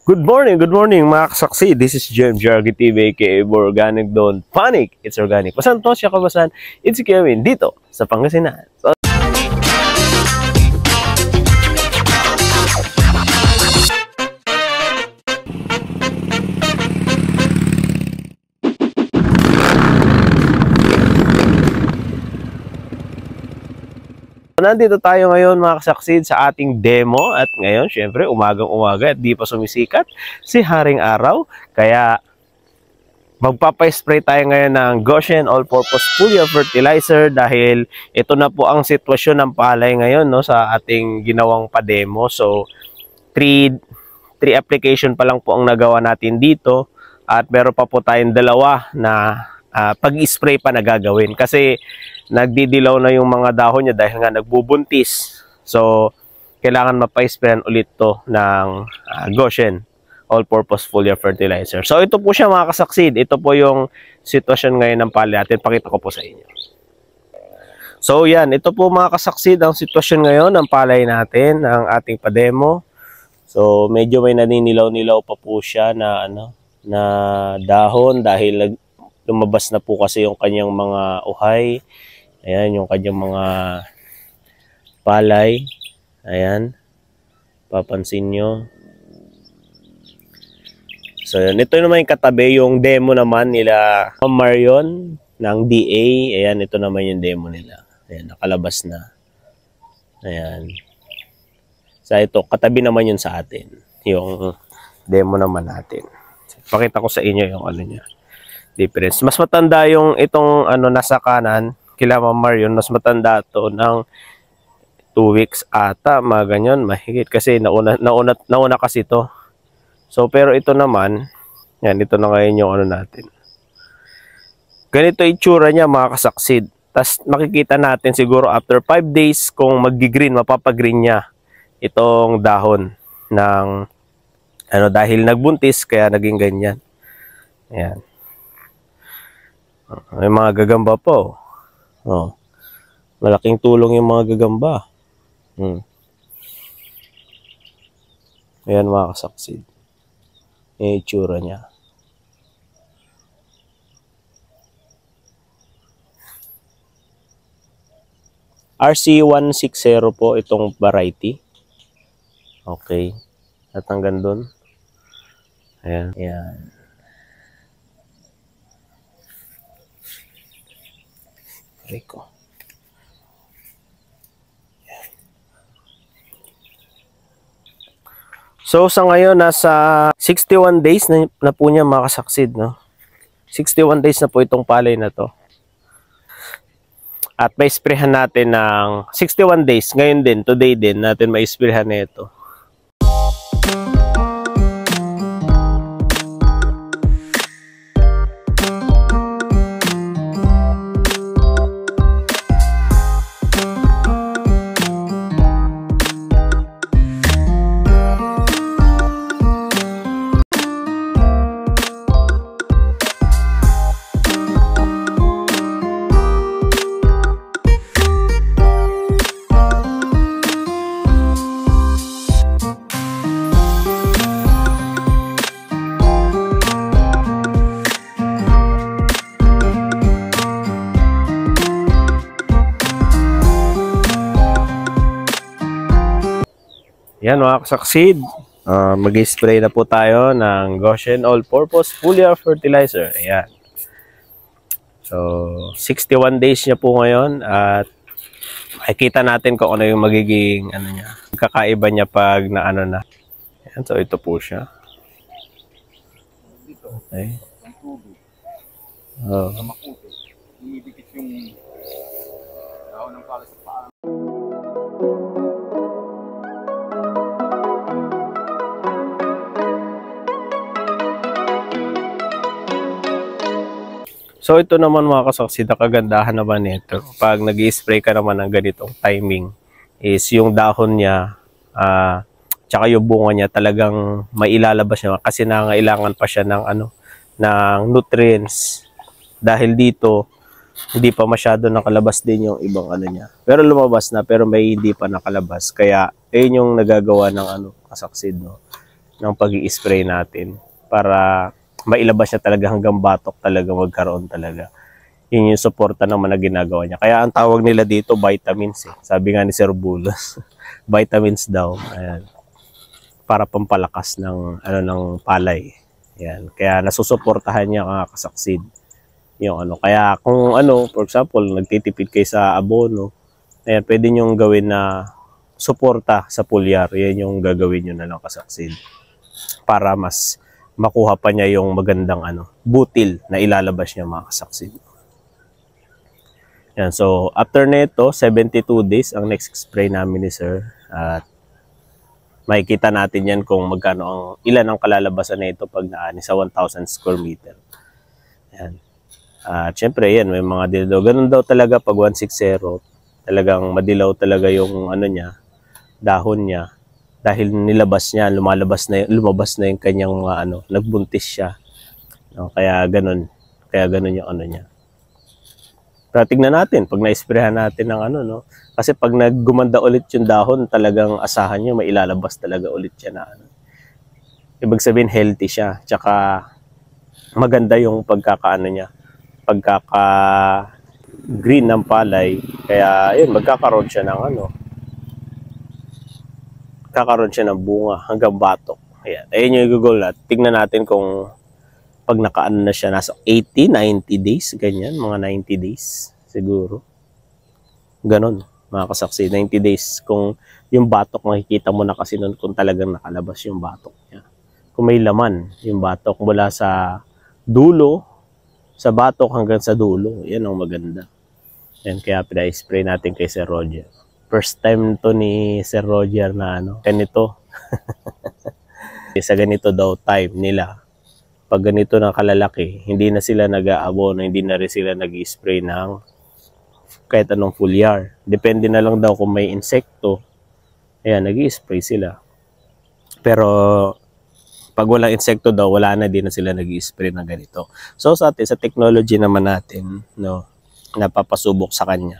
Good morning mga kasaksi. This is Jem Jargi TV aka Organic. Don't panic, it's organic. Pasan to siya kabasan, it's Kevin dito sa Pangasinan. So, nandito tayo ngayon mga kasaksid sa ating demo at ngayon syempre umagang-umaga at di pa sumisikat si Haring Araw kaya magpapa-spray tayo ngayon ng Goshen All-Purpose Foliar Fertilizer dahil ito na po ang sitwasyon ng palay ngayon no, sa ating ginawang pa-demo. So 3 application pa lang po ang nagawa natin dito at meron pa po tayong dalawa na pag-spray pa na gagawin kasi nagdidilaw na yung mga dahon niya dahil nga nagbubuntis. So, kailangan mapa-sprayan ulit to ng Goshen All-Purpose Foliar Fertilizer. So, ito po siya mga kasaksid. Ito po yung sitwasyon ngayon ng palay natin. Pakita ko po sa inyo. So, yan. Ito po mga kasaksid ang sitwasyon ngayon ng palay natin, ng ating pa-demo. So, medyo may naninilaw-nilaw pa po siya na, na dahon dahil lumabas na po kasi yung kanyang mga uhay. Ayan, yung kanyang mga palay. Ayan. Papansin nyo. So, yan. Ito naman yung katabi. Yung demo naman nila Marion ng DA. Ayan, ito naman yung demo nila. Ayan, nakalabas na. Ayan. So, ito, katabi naman yun sa atin. Yung demo naman natin. Pakita ko sa inyo yung ano niya. Difference. Mas matanda yung itong nasa kanan kila Ma'am Marion, mas matanda to ng 2 weeks ata, mga ganyan, mahigit kasi nauna kasi to. So pero ito naman, yan, ito na ngayon yung natin. Ganito itsura niya mga kasaksid. Tas makikita natin siguro after 5 days kung mag-green, mapapag-green niya itong dahon ng dahil nagbuntis kaya naging ganyan. Ayan. May mga gagamba po. Oh. Malaking tulong yung mga gagamba. Ayan mga kasaksid. Yung itsura niya. RC160 po itong variety. Okay. At hanggang doon. Ayan. Ayan. Rico. So sa ngayon nasa 61 days na po niya mga kasaksid, no? 61 days na po itong palay na to. At may sprayhan natin ng 61 days ngayon din, today din natin may sprayhan na ito. Yan mga kasaksid, mag-spray na po tayo ng Goshen All-Purpose Foliar Fertilizer. Ayan. So, 61 days niya po ngayon at makikita natin kung ano yung magiging niya, kakaiba niya pag na na. Ayan, so ito po siya. Okay. Oh. Dumidikit yung dahon ng palay sa paa. So ito naman mga kasaksid, kagandahan naman nito. Pag nag-i-spray ka naman ng ganitong timing is yung dahon niya tsaka yung bunga niya talagang mailalabas niya kasi nangailangan pa siya ng ng nutrients. Dahil dito hindi pa masyado nakalabas din yung ibang niya. Pero lumabas na pero may hindi pa nakalabas. Kaya ayun yung nagagawa ng kasaksid, no. ng pag-i-spray natin para mailabas niya talaga hanggang batok talaga magkaroon talaga. Yun yung suporta naman na ginagawa niya. Kaya ang tawag nila dito vitamins eh. Sabi nga ni Sir Bulos, vitamins daw. Ayan. Para pampalakas ng ng palay. Ayan. Kaya nasusuportahan niya ang kasaksid. Yung kaya kung for example, nagtitipid kayo sa abono, ayan, pwede niyong gawin na suporta sa foliar. Yan yung gagawin niyo na lang kasaksid. Para mas makuha pa niya yung magandang butil na ilalabas niya mga kasaksid. Yan, so after nito, 72 days ang next spray namin ni Sir. At makikita natin yan kung magkano ilan ang kalalabasan nito pag naani sa 1,000 square meter. Yan. At syempre yan, may mga dilaw. Ganun daw talaga pag 160, talagang madilaw talaga yung niya, dahon niya. Dahil nilabas niya, lumabas na yung kanyang mga nagbuntis siya. No, kaya ganun yung niya. Pero tignan natin, pag na-sprayhan natin ng kasi pag naggumanda ulit yung dahon, talagang asahan nyo, mailalabas talaga ulit siya na Ibig sabihin, healthy siya. Tsaka, maganda yung pagkaka-green ng palay. Kaya, yun, magkakaroon siya ng kakaroon siya ng bunga hanggang batok. Ayan, ayun yung i-goal natin. Tignan natin kung pag na siya, nasa 80, 90 days, ganyan, mga 90 days, siguro. Ganon, mga kasaksi, 90 days. Kung yung batok, makikita mo na kasi nun kung talagang nakalabas yung batok niya. Kung may laman, yung batok mula sa dulo, sa batok hanggang sa dulo, yan ang maganda. Yan, kaya pina-spray natin kay Sir Roger. First time to ni Sir Roger na ganito. Sa ganito daw time nila. Pag ganito na kalalaki, hindi na sila nag-aabono, hindi na rin sila nag-spray ng kahit anong foliar. Depende na lang daw kung may insekto, ayan, nag-spray sila. Pero pag walang insekto daw, wala na, din na sila nag-spray ng ganito. So sa atin, sa technology naman natin, napapasubok sa kanya.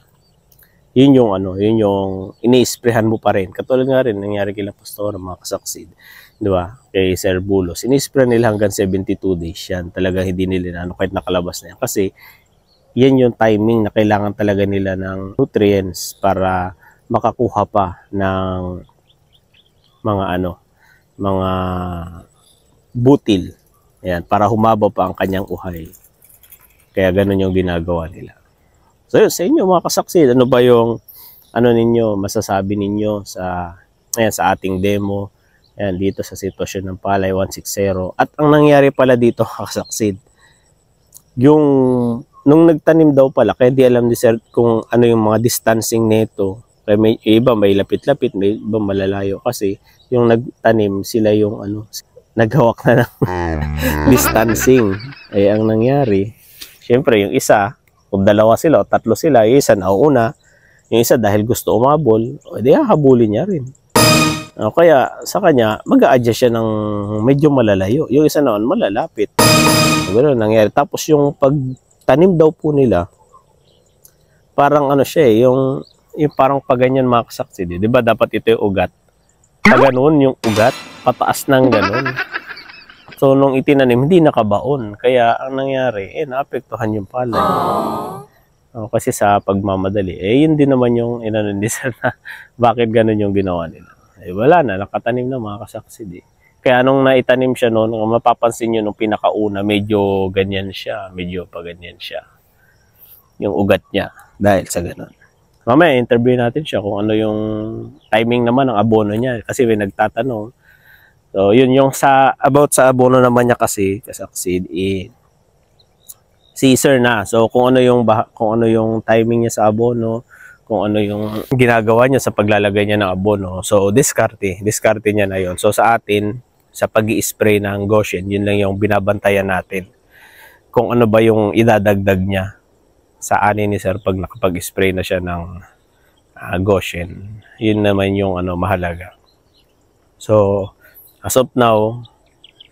Yun yung ini-sprayhan mo pa rin. Katulad nga rin, nangyari kila Pastor, mga kasaksid. Di ba? Kay Sir Bulos. Ini-spray nila hanggang 72 days yan. Talaga hindi nila kahit nakalabas na yan. Kasi, yan yung timing na kailangan talaga nila ng nutrients para makakuha pa ng mga butil. Ayan, para humaba pa ang kanyang uhay. Kaya ganun yung ginagawa nila. So yun, sa inyo mga kasaksid, ano ba yung ninyo, masasabi ninyo sa ating demo, ayan, dito sa sitwasyon ng palay 160. At ang nangyari pala dito, kasaksid, nung nagtanim daw pala, kaya di alam ni Sir kung ano yung mga distancing nito. Kaya may iba may lapit-lapit, may iba malalayo kasi yung nagtanim sila yung naghawak na ng distancing. Ay ang nangyari, syempre yung isa, kung dalawa sila o tatlo sila, yung isa nauuna, yung isa dahil gusto umabol, di hahabulin niya rin. Kaya sa kanya, mag-a-adjust siya ng medyo malalayo. Yung isa naman malalapit. Ganoon nangyari. Tapos yung pagtanim daw po nila, parang siya yung parang paganyan mga kasaksi. Di ba dapat ito yung ugat? Paganoon yung ugat, pataas ng ganon. So, nung itinanim, hindi nakabaon. Kaya, ang nangyari, naapektuhan yung palay. Kasi sa pagmamadali, yun din naman yung ni Sir na bakit ganun yung ginawa nila. Wala na, nakatanim na mga kasaksid. Kaya nung naitanim siya noon, mapapansin nyo nung pinakauna, medyo ganyan siya. Medyo pa ganyan siya. Yung ugat niya, dahil sa ganun. Mamaya, interview natin siya kung ano yung timing naman ng abono niya. Kasi may nagtatanong. So, yun yung about sa abono naman niya kasi, kasaksid, si Sir na. So, kung ano yung timing niya sa abono, kung ano yung ginagawa niya sa paglalagay niya ng abono. So, diskarte niya na yun. So, sa atin, sa pag-i-spray ng Goshen, yun lang yung binabantayan natin. Kung ano ba yung idadagdag niya sa ani ni Sir pag nakapag-spray na siya ng Goshen. Yun naman yung mahalaga. So, as of now,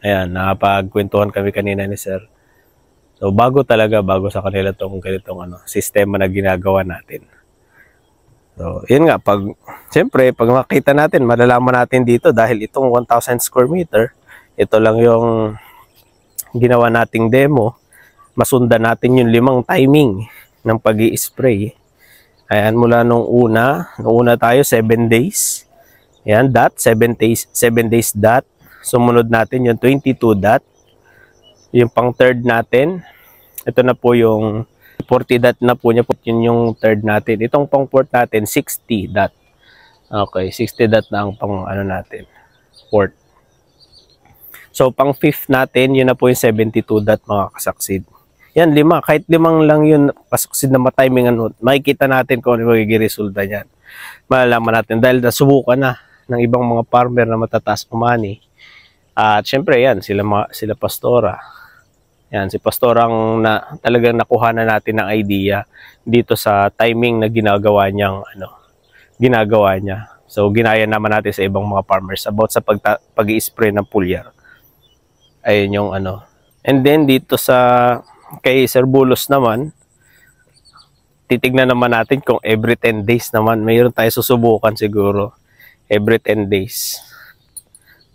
ayan, nakapagkwentuhan kami kanina ni Sir. So, bago sa kanila itong ganitong sistema na ginagawa natin. So, yun nga, siyempre, pag makita natin, malalaman natin dito dahil itong 1,000 square meter, ito lang yung ginawa nating demo, masundan natin yung 5 timing ng pag-i-spray. Ayan, mula nung una tayo, 7 days. Ayan, dot, 7 days dot. Sumunod natin yung 22 dot. Yung pang third natin, ito na po yung 40 dot na po niya. Yun yung third natin. Itong pang fourth natin, 60 dot. Okay, 60 dot na ang pang ano natin, fourth. So, pang fifth natin, yun na po yung 72 dot mga kasaksid. Yan, 5. Kahit 5 lang yun, kasaksid na matiming ano, makikita natin kung ano magiging resulta niyan. Malalaman natin dahil nasubukan na ng ibang mga farmer na matataas umani. At syempre yan, sila Pastora. Yan, si Pastora ang talagang nakuha na natin ng idea dito sa timing na ginagawa niya. So ginaya naman natin sa ibang mga farmers about sa pag-i-spray ng foliar. Ayun yung ano. And then dito kay Sir Bulos naman, titignan naman natin kung every 10 days naman mayroon tayo susubukan siguro every 10 days.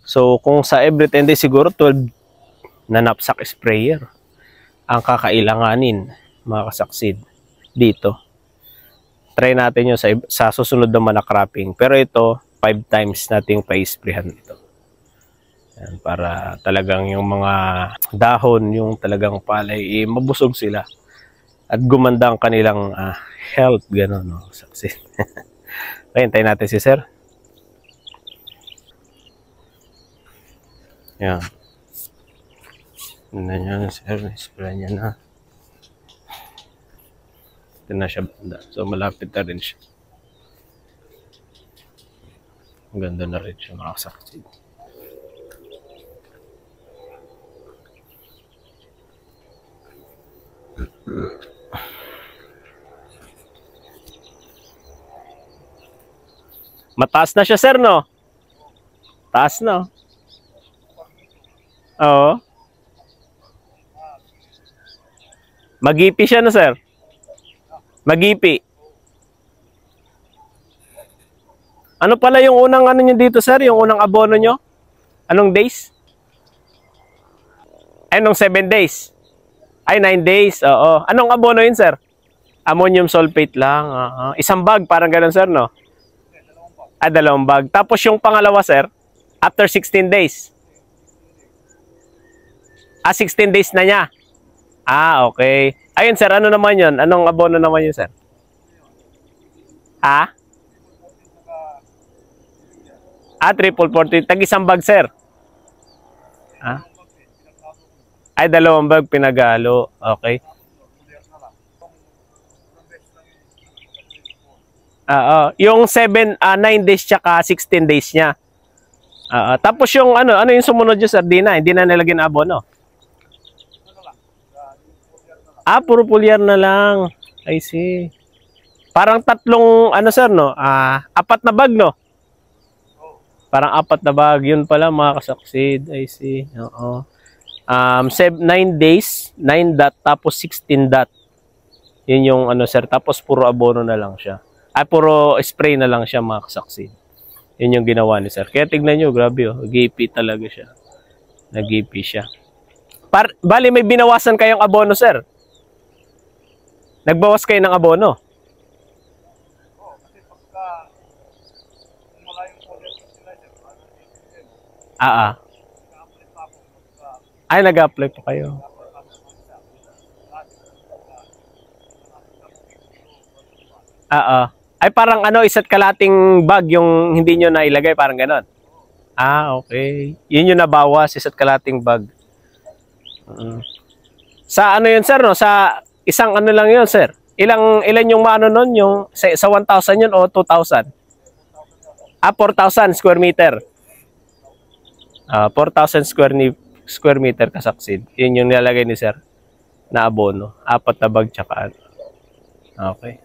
So kung sa every 10 days siguro 12 na knapsack sprayer ang kakailanganin mga kasaksid dito. Try natin yun sa susunod naman na cropping. Pero ito 5 times nating pa-sprayhan ito. Yan, para talagang yung mga dahon, yung talagang palay, mabusog sila at gumanda ang kanilang health, gano'n, no? Saksid. Okay, hintayin natin si Sir. Yan. Tignan nyo, Sir, spray niya na. Ito na siya banda. So, malapit na rin siya. Ang ganda na rin siya, mga kasaksid. Mataas na siya, Sir, no? Taas na. Oo. Magipi siya, no, Sir? Magipi. Ano pala yung unang ano nyo dito, Sir? Yung unang abono nyo? Anong days? Ay, nung 7 days. Ay, 9 days. Oo. Anong abono yun, Sir? Ammonium sulfate lang. Isang bag, parang ganun, Sir, no? Ah, 2 bag. Tapos yung pangalawa, Sir, after 16 days. 16 days na niya. Okay. Ayun, Sir, ano naman yun? Anong abono naman yun, Sir? Triple 40. Tag-isang bag, Sir. Ay, 2 bag pinagalo. Okay. Yung 9 days tsaka 16 days niya. Tapos yung ano yung sumunod yung sardina, hindi na nilagyan abono. Puro foliar na lang. I see. Parang 3 Sir, no? 4 na bag, no? Parang 4 na bag. Yun pala, mga kasaksid. I see. Oo. 9 days, 9 dot, tapos 16 dot. Yun yung Sir. Tapos puro abono na lang siya. Puro spray na lang siya, mga kasaksid. Yun yung ginawa ni Sir. Kaya tignan nyo, grabe, oh. Gipi talaga siya. Nagipi siya. Bali, may binawasan kayong abono, Sir? Nagbawas kayo ng abono? Kasi pagka wala yung foliar fertilizer, ay, nag-apply pa kayo. Ay, parang isa't kalating bag yung hindi nyo nailagay, parang ganon. Okay. Yun yung nabawas, isa't kalating bag. Sa yun, Sir, no? Sa isang lang yun, Sir. Ilan yung maano nun? Yung sa 1,000 yun o 2,000? 4,000 square meter. 4,000 square meter kasaksid. Yun yung nilalagay ni Sir na abono. 4 na bag tsaka. Okay.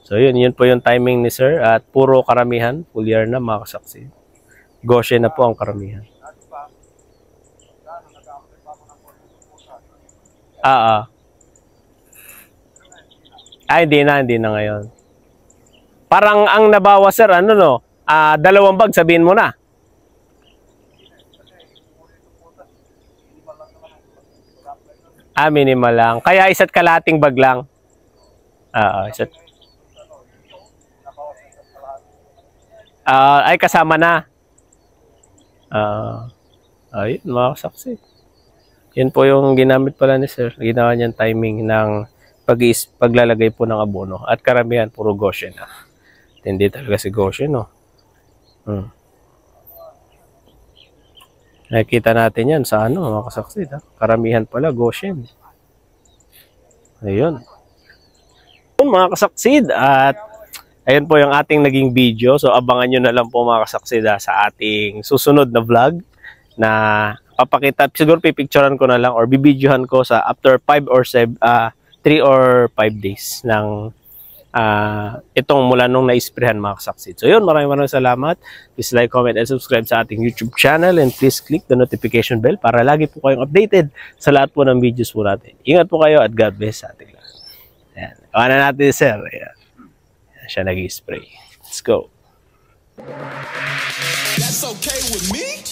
So yun po yung timing ni Sir at puro karamihan, foliar na, mga kasaksid. Goshen na po ang karamihan. Hindi na ngayon. Parang ang nabawas, sir, ano no? 2 bag, sabihin mo na. Minimal lang. Kaya isa't kalating bag lang. Isa't. Ay, kasama na. Ayun, mga kasaksi. Yun po yung ginamit pala ni sir. Ginawa niyang timing ng paglalagay po ng abono. At karamihan, puro Goshen. Hindi talaga si Goshen, no? Nakikita natin yan sa ano, mga kasaksi. Karamihan pala, Goshen. Ayun. Mga kasaksid, at ayun po yung ating naging video. So abangan nyo na lang po, mga kasaksid, sa ating susunod na vlog na papakita. Siguro pipicturean ko na lang or bibidyohan ko sa after 3 or 5 days ng itong mula nung na-isprehan, mga kasaksid. So yun, maraming salamat. Please like, comment, and subscribe sa ating YouTube channel, and please click the notification bell para lagi po kayong updated sa lahat po ng videos po natin. Ingat po kayo at God bless sa ating lahat. Ayan. Kawan na natin, sir. Ayan. Ayan siya nag-spray. Let's go. That's okay with me?